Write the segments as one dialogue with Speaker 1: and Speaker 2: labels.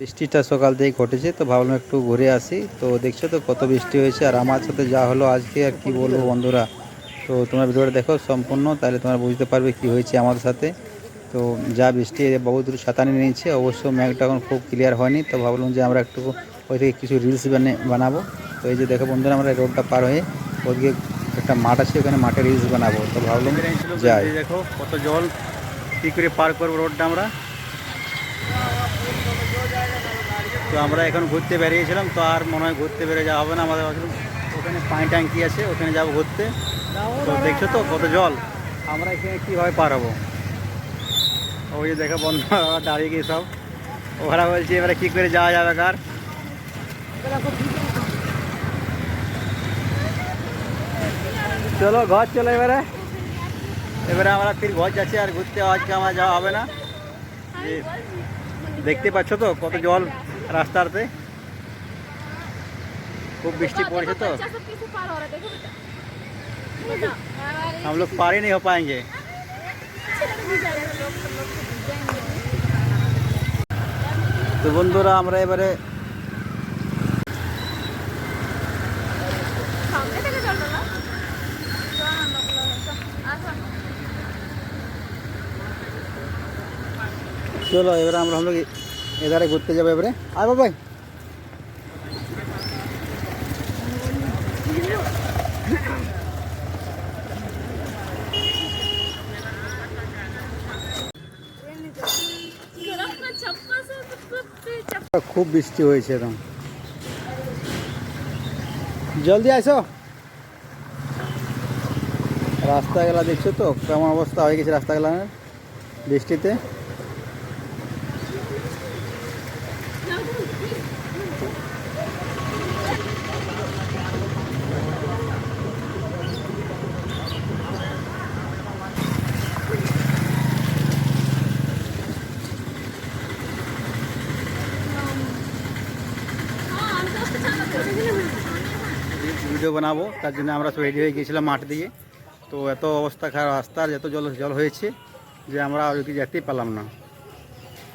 Speaker 1: বৃষ্টিটা সকাল থেকে ঘটেছে, তো ভাবলাম একটু ঘুরে আসি। তো দেখছো তো কত বৃষ্টি হয়েছে, আর আমার সাথে যা হলো আজকে আর কি বলবো বন্ধুরা। তো তোমরা ভিডিওটা দেখো সম্পূর্ণ, তাহলে তোমরা বুঝতে পারবে কি হয়েছে আমাদের সাথে। তো যা বৃষ্টি বহু দূর ছাতা নিয়ে নিয়েছে, অবশ্য মেঘটা এখন খুব ক্লিয়ার হয়নি। তো ভাবলাম যে আমরা একটু ওই থেকে কিছু রিলস বানাবো। তো এই যে দেখো বন্ধুরা, আমরা রোডটা পার হয়ে ওদিকে একটা মাঠ আছে, ওখানে মাঠে রিলস বানাবো। তো ভাবলাম যাই। দেখো কত জল, কী করে পার করবো রোডটা আমরা। তো আমরা এখন ঘুরতে বেরিয়েছিলাম, তো আর মনে হয় ঘুরতে বেরিয়ে যাওয়া হবে না আমাদের। ওখানে পানি ট্যাঙ্কি আছে, ওখানে যাবো ঘুরতে। তো দেখছো তো কত জল, আমরা এখানে কীভাবে পার হবো। ওই যে দেখো বন্ধুরা দাঁড়িয়ে গিয়ে সব, ওরা বলছে এবারে কী করে যাওয়া যাবে কার। চলো ঘর চলো এবারে। এবারে আমরা ফির ঘর যাচ্ছি, আর ঘুরতে আজকে আমার যাওয়া হবে না। দেখতে পাচ্ছ তো কত জল রাস্তাতে, खूब बृष्टि पड़े तो हम लोग पार ही नहीं हो पाएंगे। तो बंधुरा আমরা এবারে চলো এবারে আমরা हम लोग এধারে ঘুরতে যাবো এবারে। আয় বাবাই, খুব বৃষ্টি হয়েছে একদম, জলদি আসো। রাস্তাগুলা দেখছো তো কেমন অবস্থা হয়ে গেছে রাস্তাগুলা বৃষ্টিতে। ভিডিও বানাবো তার জন্য আমরা সব রেডি হয়ে গিয়েছিলাম মাঠ দিয়ে। তো এত অবস্থা খারাপ রাস্তার, এত জল হয়েছে যে আমরা আর ওইদিকে যেতেই পারলাম না।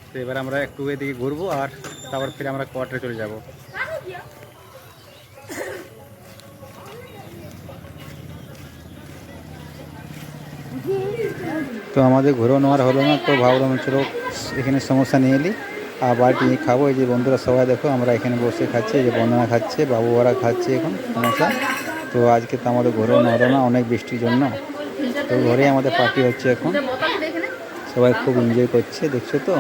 Speaker 1: তো এবার আমরা একটু এদিকে ঘুরবো, আর তারপর ফিরে আমরা কোয়ার্টারে চলে যাব। তো আমাদের ঘুরেও নেওয়ার হলো না, তো ভাবলাম চলো এখানে সমস্যা নিয়ে এলি আর বাড়িতে নিয়ে খাবো। এই যে বন্ধুরা সবাই দেখো আমরা এখানে বসে খাচ্ছি, এই যে বন্ধনা খাচ্ছে, বাবু ওরা খাচ্ছে এখন সমস্যা। তো আজকে তো আমাদের ঘরেও নেওয়া হলো না অনেক বৃষ্টির জন্য। তো ঘরে আমাদের পার্টি হচ্ছে এখন, সবাই খুব এনজয় করছে দেখছো তো।